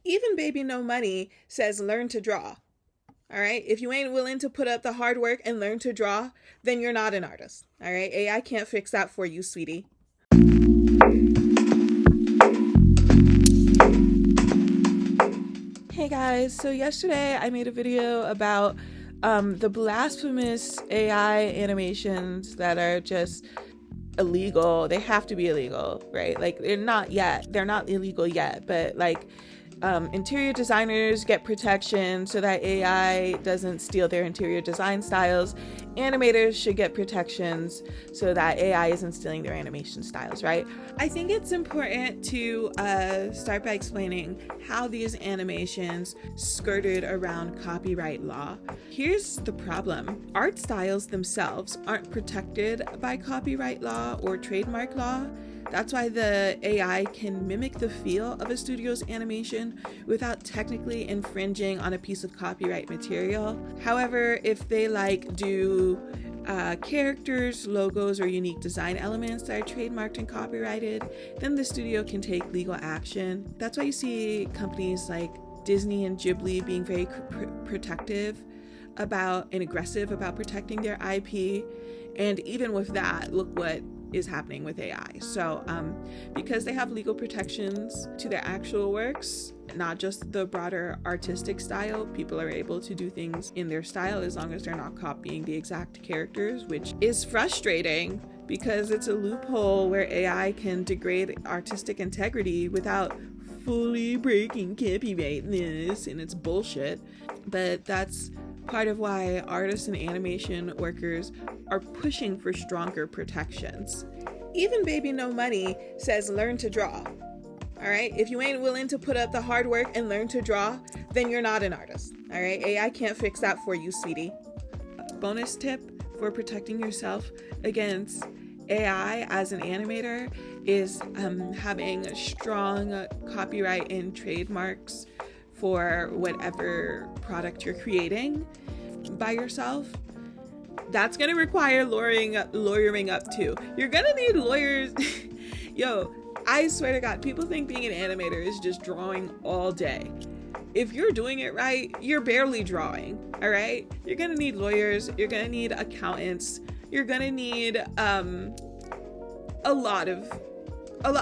Even Baby No Money says learn to draw. All right. If you ain't willing to put up the hard work and learn to draw, then you're not an artist. All right. AI can't fix that for you, sweetie. Hey guys, so yesterday I made a video about the blasphemous AI animations that are just illegal. They have to be illegal, right? Like they're not illegal yet, but like interior designers get protection so that AI doesn't steal their interior design styles. Animators should get protections so that AI isn't stealing their animation styles, right? I think it's important to start by explaining how these animations skirted around copyright law. Here's the problem. Art styles themselves aren't protected by copyright law or trademark law. That's why the AI can mimic the feel of a studio's animation without technically infringing on a piece of copyright material. However, if they do characters, logos, or unique design elements that are trademarked and copyrighted, then the studio can take legal action. That's why you see companies like Disney and Ghibli being very protective about and aggressive about protecting their IP. And even with that, look what is happening with AI. So because they have legal protections to their actual works, not just the broader artistic style, people are able to do things in their style as long as they're not copying the exact characters, which is frustrating because it's a loophole where AI can degrade artistic integrity without fully breaking copyright laws, and it's bullshit. But that's part of why artists and animation workers are pushing for stronger protections. Even Baby No Money says learn to draw. All right. If you ain't willing to put up the hard work and learn to draw, then you're not an artist. All right. AI can't fix that for you, sweetie. Bonus tip for protecting yourself against AI as an animator is having strong copyright and trademarks for whatever product you're creating by yourself. That's going to require lawyering up too. You're going to need lawyers. Yo, I swear to God, people think being an animator is just drawing all day. If you're doing it right, you're barely drawing, all right? You're going to need lawyers. You're going to need accountants. You're going to need a lot.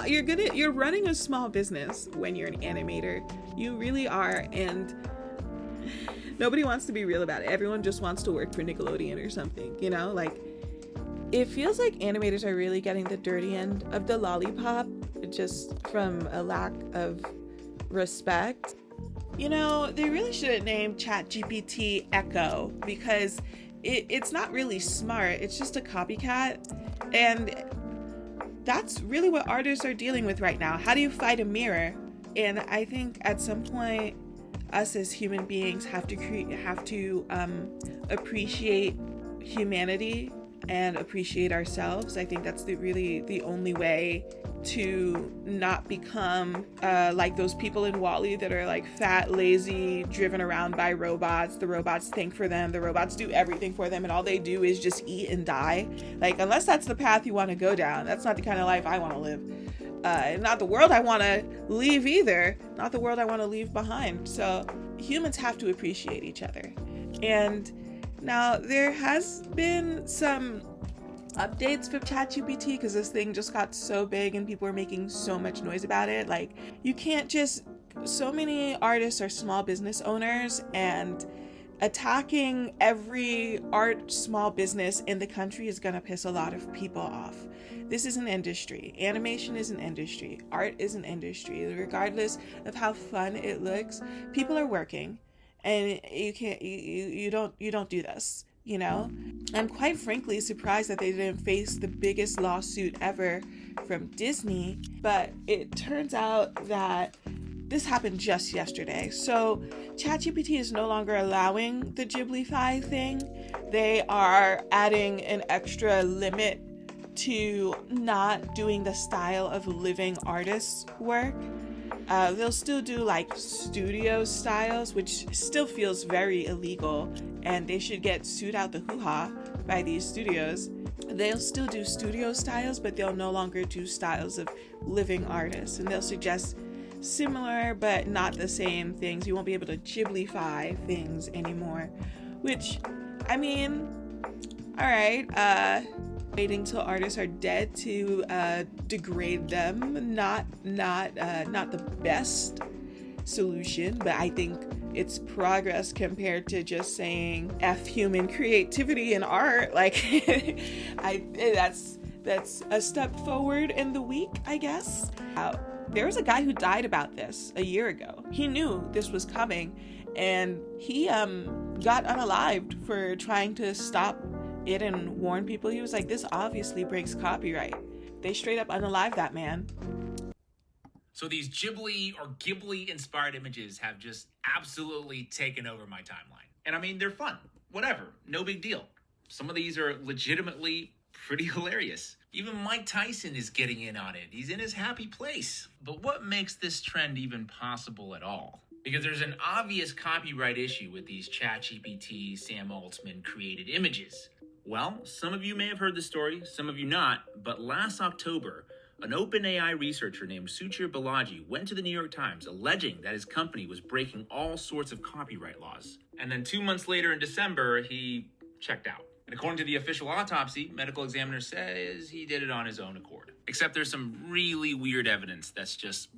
You're running a small business when you're an animator. You really are. And nobody wants to be real about it. Everyone just wants to work for Nickelodeon or something, you know? Like, it feels like animators are really getting the dirty end of the lollipop just from a lack of respect. You know, they really shouldn't name ChatGPT Echo because it's not really smart. It's just a copycat. And that's really what artists are dealing with right now. How do you fight a mirror? And I think at some point, us as human beings have to appreciate humanity and appreciate ourselves. I think that's really the only way to not become like those people in WALL-E that are like fat, lazy, driven around by robots. The robots think for them. The robots do everything for them, and all they do is just eat and die. Like, unless that's the path you want to go down, that's not the kind of life I want to live. Not the world I want to leave either. Not the world I want to leave behind. So humans have to appreciate each other. And now there has been some updates for ChatGPT because this thing just got so big and people are making so much noise about it. Like, you can't just, so many artists are small business owners, and attacking every art small business in the country is going to piss a lot of people off. This is an industry. Animation is an industry. Art is an industry. Regardless of how fun it looks, people are working, and you don't do this, you know? I'm quite frankly surprised that they didn't face the biggest lawsuit ever from Disney, but it turns out that this happened just yesterday. So ChatGPT is no longer allowing the Ghibli-fi thing. They are adding an extra limit to not doing the style of living artists' work. They'll still do like studio styles, which still feels very illegal, and they should get sued out the hoo-ha by these studios. They'll still do studio styles, but they'll no longer do styles of living artists, and they'll suggest similar but not the same things. You won't be able to Ghibli-fy things anymore, which, I mean, all right, waiting till artists are dead to degrade them, not the best solution, but I think it's progress compared to just saying F human creativity and art. Like, that's a step forward in the week, I guess. There was a guy who died about this a year ago. He knew this was coming, and he got unalived for trying to stop it and warn people. He was like, this obviously breaks copyright. They straight up unalived that man. So these Ghibli or Ghibli-inspired images have just absolutely taken over my timeline. And I mean, they're fun. Whatever. No big deal. Some of these are legitimately pretty hilarious. Even Mike Tyson is getting in on it. He's in his happy place. But what makes this trend even possible at all? Because there's an obvious copyright issue with these ChatGPT, Sam Altman created images. Well, some of you may have heard the story, some of you not, but last October, an OpenAI researcher named Suchir Balaji went to the New York Times alleging that his company was breaking all sorts of copyright laws. And then 2 months later in December, he checked out. And according to the official autopsy, medical examiner says he did it on his own accord. Except there's some really weird evidence that's just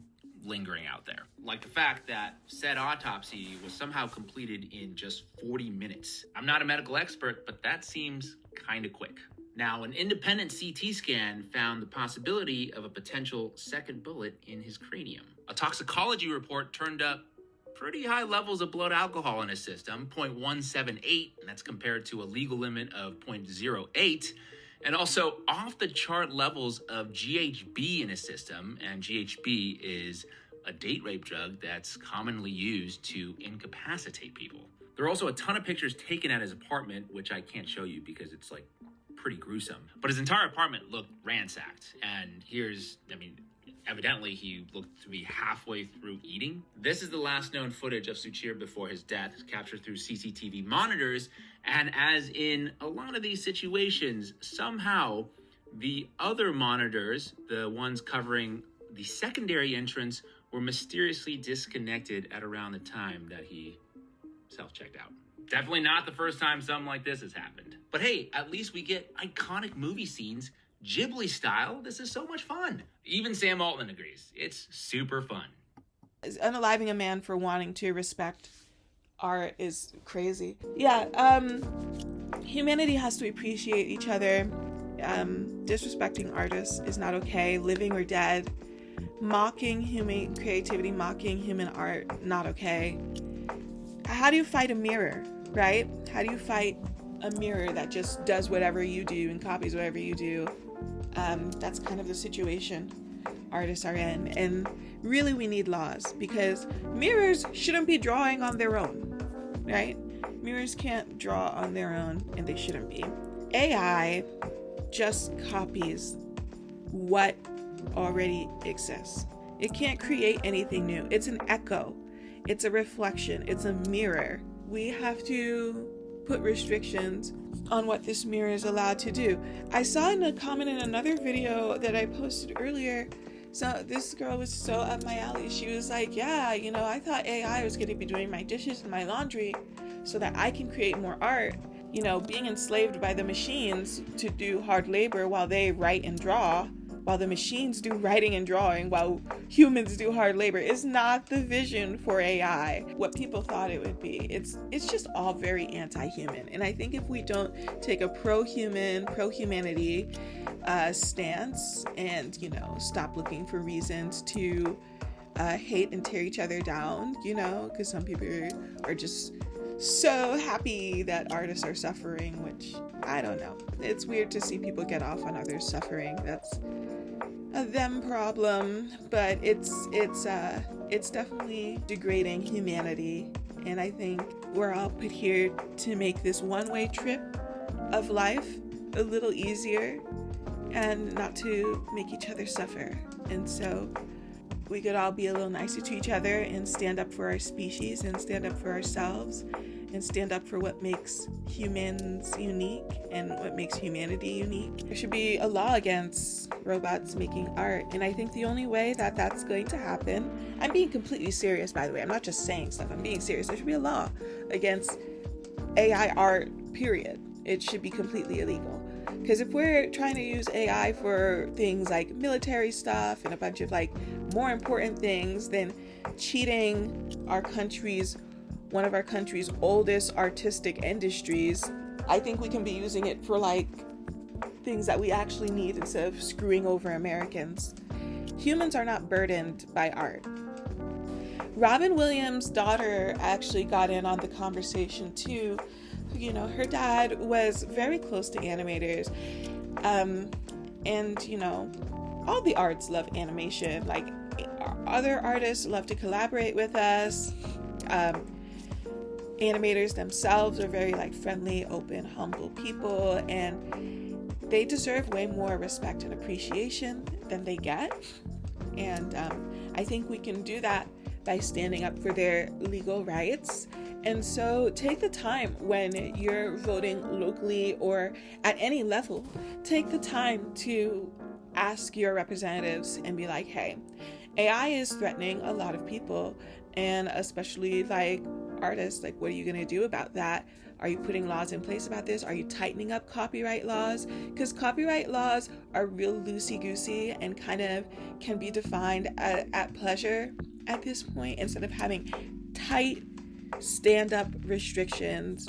lingering out there. Like the fact that said autopsy was somehow completed in just 40 minutes. I'm not a medical expert, but that seems kind of quick. Now, an independent CT scan found the possibility of a potential second bullet in his cranium. A toxicology report turned up pretty high levels of blood alcohol in his system, 0.178, and that's compared to a legal limit of 0.08, and also off-the-chart levels of GHB in his system, and GHB is a date rape drug that's commonly used to incapacitate people. There are also a ton of pictures taken at his apartment, which I can't show you because it's like pretty gruesome. But his entire apartment looked ransacked, and evidently he looked to be halfway through eating. This is the last known footage of Suchir before his death, captured through CCTV monitors, and as in a lot of these situations, somehow the other monitors, the ones covering the secondary entrance, were mysteriously disconnected at around the time that he self-checked out. Definitely not the first time something like this has happened. But hey, at least we get iconic movie scenes, Ghibli style. This is so much fun. Even Sam Altman agrees. It's super fun. Unaliving a man for wanting to respect art is crazy. Yeah, humanity has to appreciate each other. Disrespecting artists is not okay. Living or dead. Mocking human creativity, mocking human art, not okay. How do you fight a mirror, right? How do you fight a mirror that just does whatever you do and copies whatever you do? That's kind of the situation artists are in. And really we need laws, because mirrors shouldn't be drawing on their own, right? Mirrors can't draw on their own, and they shouldn't be. AI just copies what already exists. It can't create anything new. It's an echo. It's a reflection. It's a mirror. We have to put restrictions on what this mirror is allowed to do. I saw in a comment in another video that I posted earlier, so this girl was so up my alley. She was like, yeah, I thought AI was going to be doing my dishes and my laundry so that I can create more art. Being enslaved by the machines to do hard labor while they write and draw, while the machines do writing and drawing, while humans do hard labor, is not the vision for AI, what people thought it would be. It's just all very anti-human. And I think if we don't take a pro-humanity stance and, stop looking for reasons to hate and tear each other down, because some people are just so happy that artists are suffering, which I don't know. It's weird to see people get off on others suffering. That's a them problem, but it's definitely degrading humanity. And I think we're all put here to make this one-way trip of life a little easier and not to make each other suffer. And so we could all be a little nicer to each other and stand up for our species and stand up for ourselves and stand up for what makes humans unique and what makes humanity unique. There should be a law against robots making art, and I think the only way that that's going to happen, I'm being completely serious, by the way, I'm not just saying stuff, I'm being serious. There should be a law against AI art, period. It should be completely illegal. Because if we're trying to use AI for things like military stuff and a bunch of like more important things than cheating one of our country's oldest artistic industries, I think we can be using it for like things that we actually need instead of screwing over Americans. Humans are not burdened by art. Robin Williams' daughter actually got in on the conversation too. You know, her dad was very close to animators. And, you know, all the arts love animation. Like, other artists love to collaborate with us. Animators themselves are very, like, friendly, open, humble people. And they deserve way more respect and appreciation than they get. And I think we can do that by standing up for their legal rights. And so take the time when you're voting locally or at any level, take the time to ask your representatives and be like, hey, AI is threatening a lot of people, and especially like artists. Like, what are you going to do about that? Are you putting laws in place about this? Are you tightening up copyright laws? Because copyright laws are real loosey-goosey and kind of can be defined at pleasure at this point, instead of having tight stand-up restrictions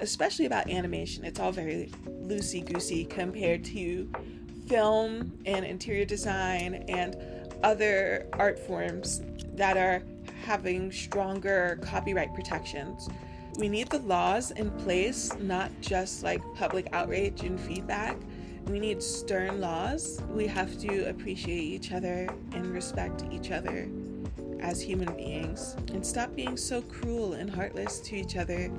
especially about animation. It's all very loosey-goosey compared to film and interior design and other art forms that are having stronger copyright protections. We need the laws in place, not just like public outrage and feedback. We need stern laws. We have to appreciate each other and respect each other as human beings, and stop being so cruel and heartless to each other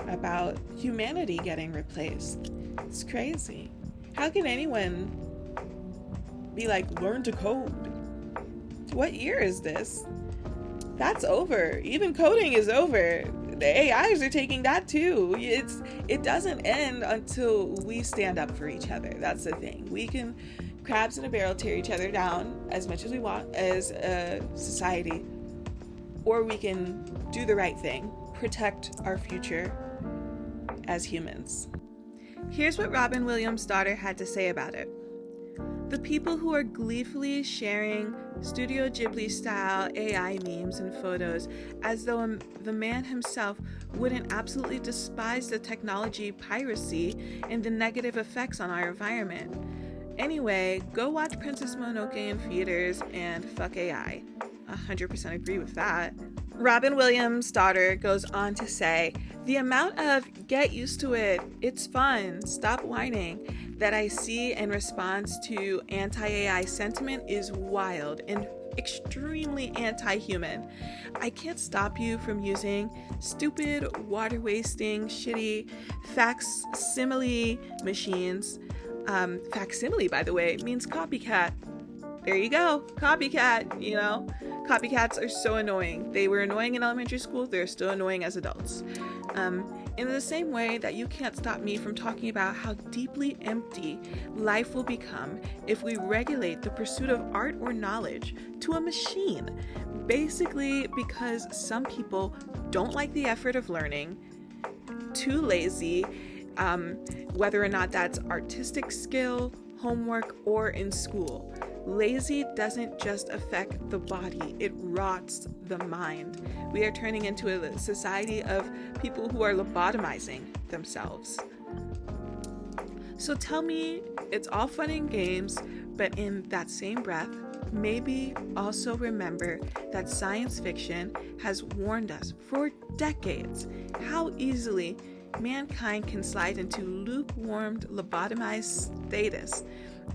about humanity getting replaced. It's crazy. How can anyone be like, learn to code? What year is this? That's over. Even coding is over. The AIs are taking that too. It doesn't end until we stand up for each other. That's the thing. We can crabs in a barrel tear each other down as much as we want as a society, or we can do the right thing, protect our future as humans. Here's what Robin Williams' daughter had to say about it. The people who are gleefully sharing Studio Ghibli-style AI memes and photos as though the man himself wouldn't absolutely despise the technology piracy and the negative effects on our environment. Anyway, go watch Princess Mononoke in theaters and fuck AI. 100% agree with that. Robin Williams' daughter goes on to say, the amount of get used to it, it's fun, stop whining, that I see in response to anti-AI sentiment is wild and extremely anti-human. I can't stop you from using stupid, water-wasting, shitty facsimile machines. Facsimile, by the way, means copycat. There you go, copycat, you know. Copycats are so annoying. They were annoying in elementary school, they're still annoying as adults. In the same way that you can't stop me from talking about how deeply empty life will become if we regulate the pursuit of art or knowledge to a machine. Basically because some people don't like the effort of learning, too lazy, whether or not that's artistic skill, homework, or in school. Lazy doesn't just affect the body, it rots the mind. We are turning into a society of people who are lobotomizing themselves. So tell me it's all fun and games, but in that same breath, maybe also remember that science fiction has warned us for decades how easily mankind can slide into lukewarm, lobotomized status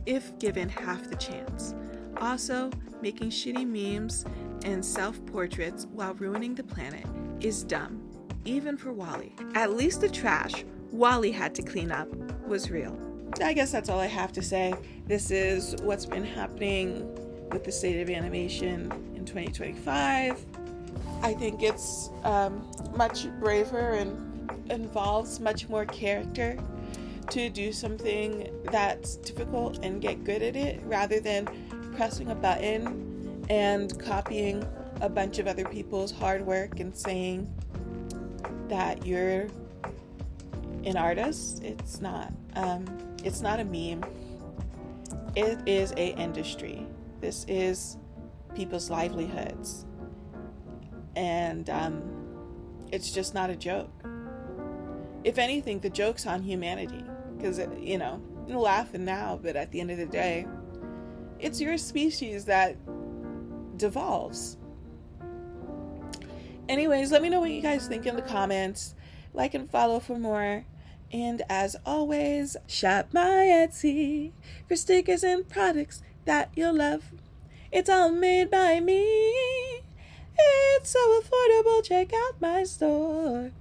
if given half the chance. Also, making shitty memes and self-portraits while ruining the planet is dumb, even for WALL-E. At least the trash WALL-E had to clean up was real. I guess that's all I have to say. This is what's been happening with the state of animation in 2025. I think it's much braver and involves much more character to do something that's difficult and get good at it rather than pressing a button and copying a bunch of other people's hard work and saying that you're an artist. It's not a meme. It is a industry. This is people's livelihoods. And it's just not a joke. If anything, the joke's on humanity. Because, you know, you're laughing now, but at the end of the day, it's your species that devolves. Anyways, let me know what you guys think in the comments. Like and follow for more. And as always, shop my Etsy for stickers and products that you'll love. It's all made by me. It's so affordable. Check out my store.